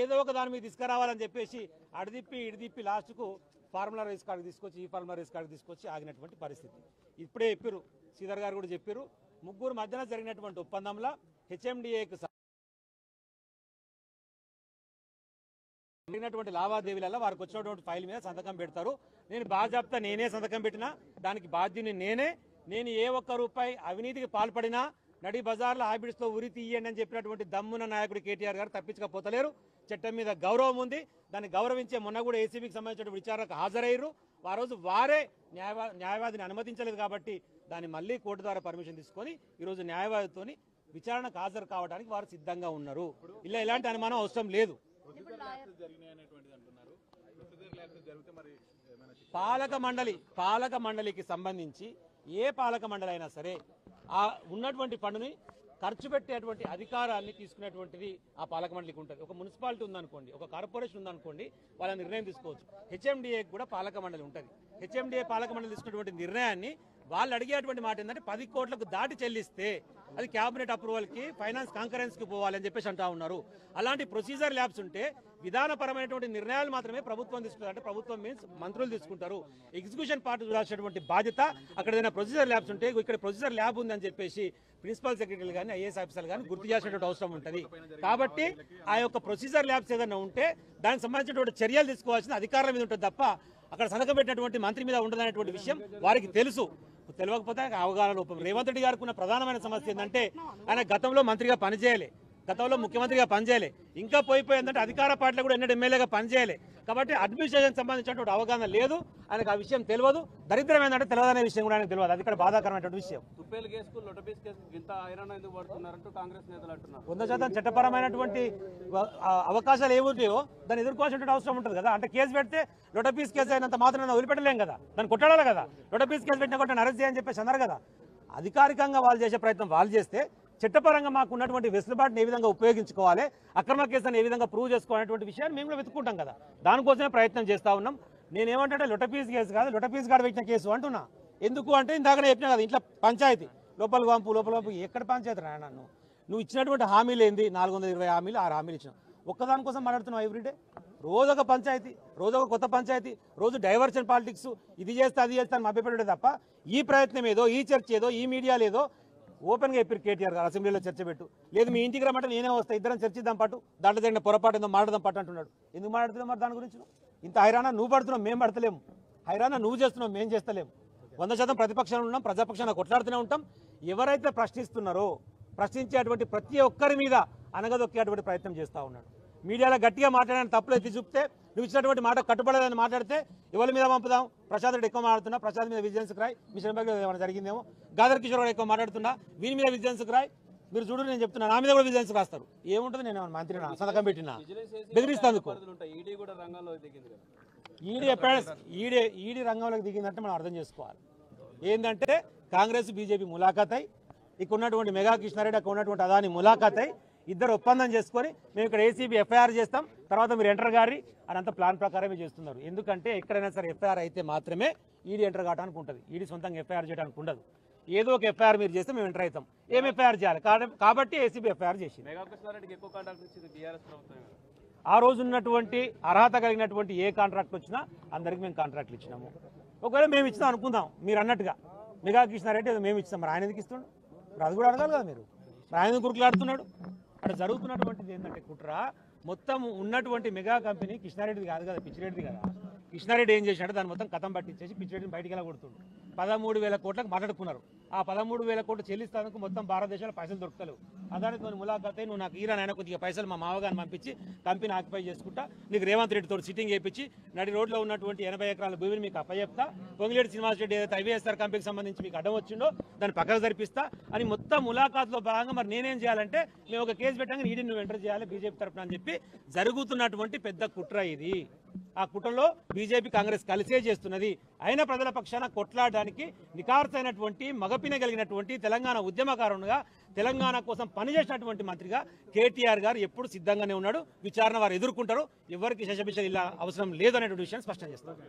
ఏదో ఒక దాని మీద తీసుకురావాలని చెప్పేసి అడిదిప్పి ఇడిదిప్పి లాస్ట్కు ఫార్ములా రైస్ కార్డు తీసుకొచ్చి ఈ ఫార్ములా రైస్ కార్డు తీసుకొచ్చి ఆగినటువంటి పరిస్థితి. ఇప్పుడే చెప్పారు, శ్రీధర్ గారు కూడా చెప్పారు, ముగ్గురు మధ్యన జరిగినటువంటి ఒప్పందంలో హెచ్ఎండిఏకు జరిగినటువంటి లావాదేవీలలో వారికి వచ్చినటువంటి ఫైల్ మీద సంతకం పెడతారు. నేను బాజాప్తా నేనే సంతకం పెట్టినా, దానికి బాధ్యుని నేనే. నేను ఏ ఒక్క రూపాయి అవినీతికి పాల్పడినా నడి బజార్లో హాబిట్స్లో ఉరి తీయండి అని చెప్పినటువంటి దమ్మున నాయకుడు కేటీఆర్ గారు తప్పించకపోతలేరు. చట్టం మీద గౌరవం ఉంది, దాన్ని గౌరవించే మొన్న కూడా ఏసీబీకి సంబంధించిన విచారణకు హాజరయ్యారు. ఆ రోజు వారే న్యాయవాదిని అనుమతించలేదు కాబట్టి దాన్ని మళ్ళీ కోర్టు ద్వారా పర్మిషన్ తీసుకొని ఈరోజు న్యాయవాదితోని విచారణకు హాజరు కావడానికి వారు సిద్ధంగా ఉన్నారు. ఇలా ఎలాంటి అనుమానం అవసరం లేదు. పాలక మండలికి సంబంధించి ఏ పాలక మండలి అయినా సరే ఆ ఉన్నటువంటి పన్నుని ఖర్చు పెట్టేటువంటి అధికారాన్ని తీసుకునేటువంటిది ఆ పాలక మండలికి ఉంటుంది. ఒక మున్సిపాలిటీ ఉందనుకోండి, ఒక కార్పొరేషన్ ఉందనుకోండి, వాళ్ళ నిర్ణయం తీసుకోవచ్చు. హెచ్ఎండిఏకి కూడా పాలక మండలి ఉంటుంది. హెచ్ఎండిఏ పాలక మండలి తీసుకున్నటువంటి నిర్ణయాన్ని వాళ్ళు అడిగేటువంటి మాట ఏంటంటే 10 కోట్లకు దాటి చెల్లిస్తే అది క్యాబినెట్ అప్రూవల్కి ఫైనాన్స్ కాన్ఫరెన్స్కి పోవాలని చెప్పేసి అంటా ఉన్నారు. అలాంటి ప్రొసీజర్ ల్యాబ్స్ ఉంటే విధానపరమైనటువంటి నిర్ణయాలు మాత్రమే ప్రభుత్వం తీసుకుంటారు. అంటే ప్రభుత్వం మీన్స్ మంత్రులు తీసుకుంటారు. ఎగ్జిక్యూషన్ పార్ట్ చూడాల్సినటువంటి బాధ్యత అక్కడ ఏదైనా ప్రొసీజర్ ల్యాబ్స్ ఉంటే ఇక్కడ ప్రొసీజర్ ల్యాబ్ ఉందని చెప్పేసి ప్రిన్సిపల్ సెక్రటరీలు కానీ ఐఏఎస్ ఆఫీసర్లు కానీ గుర్తు చేసినటువంటి అవసరం ఉంటుంది. కాబట్టి ఆ యొక్క ప్రొసీజర్ ల్యాబ్స్ ఏదైనా ఉంటే దానికి సంబంధించినటువంటి చర్యలు తీసుకోవాల్సిన అధికారుల మీద ఉంటుంది తప్ప అక్కడ సంతకం పెట్టినటువంటి మంత్రి మీద ఉండదనేటువంటి విషయం వారికి తెలుసు. తెలియకపోతే అవగాహన లోపం. రేవంత్ రెడ్డి గారికి ఉన్న ప్రధానమైన సమస్య ఏంటంటే ఆయన గతంలో మంత్రిగా పనిచేయలే, గతంలో ముఖ్యమంత్రిగా పనిచేయలే, ఇంకా పోయిపోయిందంటే అధికార పార్టీలో కూడా ఎన్నడూ ఎమ్మెల్యేగా పనిచేయలే. కాబట్టి అడ్మినిస్ట్రేషన్ సంబంధించినటువంటి అవగాహన లేదు, ఆయనకు ఆ విషయం తెలియదు. దరిద్రం ఏంటంటే తెలియదనే విషయం కూడా ఆయనకు తెలియదు. అది ఇక్కడ బాధాకరమైనటువంటి విషయం. 100% చట్టపరమైనటువంటి అవకాశాలు ఏముంటాయో దాన్ని ఎదుర్కోవాల్సినటువంటి అవసరం ఉంటుంది కదా. అంటే కేసు పెడితే లొటపీస్ కేసు అయినంత మాత్రం వదిలిపెట్టలేం కదా, దాన్ని కొట్టాలి కదా. లొటపీస్ కేసు పెట్టిన కొట్టిన అరెస్ట్ చేయని చెప్పేసి అన్నారు కదా. అధికారికంగా వాళ్ళు చేసే ప్రయత్నం వాళ్ళు చేస్తే చట్టపరంగా మాకు ఉన్నటువంటి వెసులుబాటుని ఏ విధంగా ఉపయోగించుకోవాలి, అక్రమ కేసులను ఏ విధంగా ప్రూవ్ చేసుకోవాలనేటువంటి విషయాన్ని మేము కూడా వెతుక్కుంటాం కదా. దానికోసమే ప్రయత్నం చేస్తూ ఉన్నాం. నేనేమంటే లొటపీస్ కేసు కాదు, లొటపీస్ కాడ పెట్టిన కేసు అంటున్నా. ఎందుకు అంటే ఇందాకనే చెప్పినా కదా, ఇంట్లో పంచాయతీ లోపల పంపు ఎక్కడ పంచాయతీ రా నన్ను. నువ్వు ఇచ్చినటువంటి హామీలు ఏంది? 420 హామీలు, 6 హామీలు ఇచ్చినావు. ఒక్కదాని కోసం మాట్లాడుతున్నావు ఎవ్రీడే. రోజు ఒక పంచాయతీ, రోజు ఒక కొత్త పంచాయతీ, రోజు డైవర్షన్ పాలిటిక్స్, ఇది చేస్తే అది చేస్తే అని మభ్యపెట్టే తప్ప ఈ ప్రయత్నం ఏదో, ఈ చర్చ ఏదో, ఈ మీడియా లేదో ఓపెన్గా చెప్పారు కేటీఆర్ గారు. అసెంబ్లీలో చర్చ పెట్టు, లేదు మీ ఇంటికి రమ్మంటే నేనే వస్తా, ఇద్దరం చర్చిద్దాం పాటు, దాంట్లో జరిగిన పొరపాటు ఏదో మాట్లాడదాం పాటు అంటున్నాడు. ఎందుకు మాట్లాడుతున్నావు మరి దాని గురించి? ఇంత హైరానా నువ్వు పడుతున్నావు, మేము పడతలేము. హైరానా నువ్వు చేస్తున్నావు, మేము చేస్తలేము. 100% ప్రతిపక్షంలో ఉన్నాం, ప్రజాపక్షాన్ని కొట్లాడుతూనే ఉంటాం. ఎవరైతే ప్రశ్నిస్తున్నారో ప్రశ్నించేటువంటి ప్రతి ఒక్కరి మీద అనగదొక్కేటువంటి ప్రయత్నం చేస్తూ ఉన్నాడు. మీడియాలో గట్టిగా మాట్లాడని తప్పులు ఎత్తి చూపితే, నువ్వు ఇచ్చినటువంటి మాట కట్టుబడలేదని మాట్లాడితే ఎవరి మీద పంపుదాం? ప్రసాద్ రెడ్డి ఎక్కువ మాట్లాడుతున్నా, ప్రసాద్ మీద విజిలెన్స్ రాయ్. మిషన్ బ్యాగ్ ఏమైనా జరిగిందేమో. గాదర్ కిషోర్ గారు ఎక్కువ మాట్లాడుతున్నా, వీని మీద విజిలెన్స్ రాయ్. మీరు చూడు, నేను చెప్తున్నా, నా మీద కూడా విజిలెన్స్ రాస్తారు. ఏముంటుంది? నేను మంత్రి సంతకం పెట్టినా బెదిరిస్తాను. ఈడీ రంగంలోకి దిగిందంటే మనం అర్థం చేసుకోవాలి. ఏంటంటే కాంగ్రెస్ బీజేపీ ములాఖాత్ అయి, ఇక్కడ ఉన్నటువంటి మెగా కృష్ణారెడ్డి, అక్కడ ఉన్నటువంటి అదాని ములాఖాత్ అయి, ఇద్దరు ఒప్పందం చేసుకొని మేము ఇక్కడ ఏసీబీ ఎఫ్ఐఆర్ చేస్తాం, తర్వాత మీరు ఎంటర్ గారి అని అంత ప్లాన్ ప్రకారమే చేస్తున్నారు. ఎందుకంటే ఎక్కడైనా సరే ఎఫ్ఐఆర్ అయితే మాత్రమే ఈడీ ఎంటర్ కావడానికి ఉంటుంది. ఈడీ సొంతంగా ఎఫ్ఐఆర్ చేయడానికి ఉండదు. ఏదో ఒక ఎఫ్ఐఆర్ మీరు చేస్తే మేము ఎంటర్ అవుతాం. ఏం ఎఫ్ఐఆర్ చేయాలి కాబట్టి ఏసీబీ ఎఫ్ఐఆర్ చేసింది. ఆ రోజు ఉన్నటువంటి అర్హత కలిగినటువంటి ఏ కాంట్రాక్ట్ వచ్చినా అందరికి మేము కాంట్రాక్ట్లు ఇచ్చినాము. ఒకవేళ మేము ఇచ్చినాం అనుకుందాం, మీరు అన్నట్టుగా మెగా కృష్ణారెడ్డి ఏదో మేము ఇస్తాం, మరి ఆయన ఎందుకు ఇస్తున్నాడు? మరి అది కూడా అడగాలి కదా మీరు. ఆయన గురుకులాడుతున్నాడు. అక్కడ జరుగుతున్నటువంటిది ఏంటంటే కుట్ర మొత్తం ఉన్నటువంటి మెగా కంపెనీ కృష్ణారెడ్డిది కాదు కదా, పిచ్చిరెడ్డిది కదా. కృష్ణారెడ్డి ఏం చేసినట్టు దాన్ని మొత్తం కథం పట్టించేసి పిచ్చిరెడ్డిని బయటికి ఎలా కొడుతుండు. 13,000 కోట్లకు మాట్లాడుకున్నారు. ఆ 13,000 కోట్లు చెల్లిస్తానికి మొత్తం భారతదేశంలో పైసలు దొరకలేవు. అదానితో ములాఖాత్ నువ్వు నాకు ఈరా నాయన కొద్దిగా పైసలు మా మావగారిని పంపించి కంపెనీ ఆక్యుపై చేసుకుంటా, నీకు రేవంత్ రెడ్డితో సిట్టింగ్ వేయించి నడి రోడ్లో ఉన్నటువంటి 80 ఎకరాల భూమిని మీకు అప్పచెప్తా, పొంగిలేటి శ్రీనివాస్ రెడ్డి ఏదైతే ఐవీఎస్ఆర్ కంపెనీకి సంబంధించి మీకు అడ్డం వచ్చిందో దాన్ని పక్కకు జరిపిస్తా అని మొత్తం ములాఖాత్లో భాగంగా మరి నేనేం చేయాలంటే మేము ఒక కేసు పెట్టాక ఈడీ నువ్వు ఎంటర్ చేయాలి బీజేపీ తరఫున అని చెప్పి జరుగుతున్నటువంటి పెద్ద కుట్ర ఇది. ఆ కుట్రలో బీజేపీ కాంగ్రెస్ కలిసే చేస్తున్నది. అయిన ప్రజల పక్షాన కొట్లాడడానికి నికార్సైనటువంటి మగపిన కలిగినటువంటి తెలంగాణ ఉద్యమకారునిగా, తెలంగాణ కోసం పనిచేసినటువంటి మంత్రిగా కేటీఆర్ గారు ఎప్పుడు సిద్ధంగానే ఉన్నాడు. విచారణ వారు ఎదుర్కొంటారు. ఎవరికి శశబిష ఇలా అవసరం లేదు అనేటువంటి విషయాన్ని స్పష్టం చేస్తారు.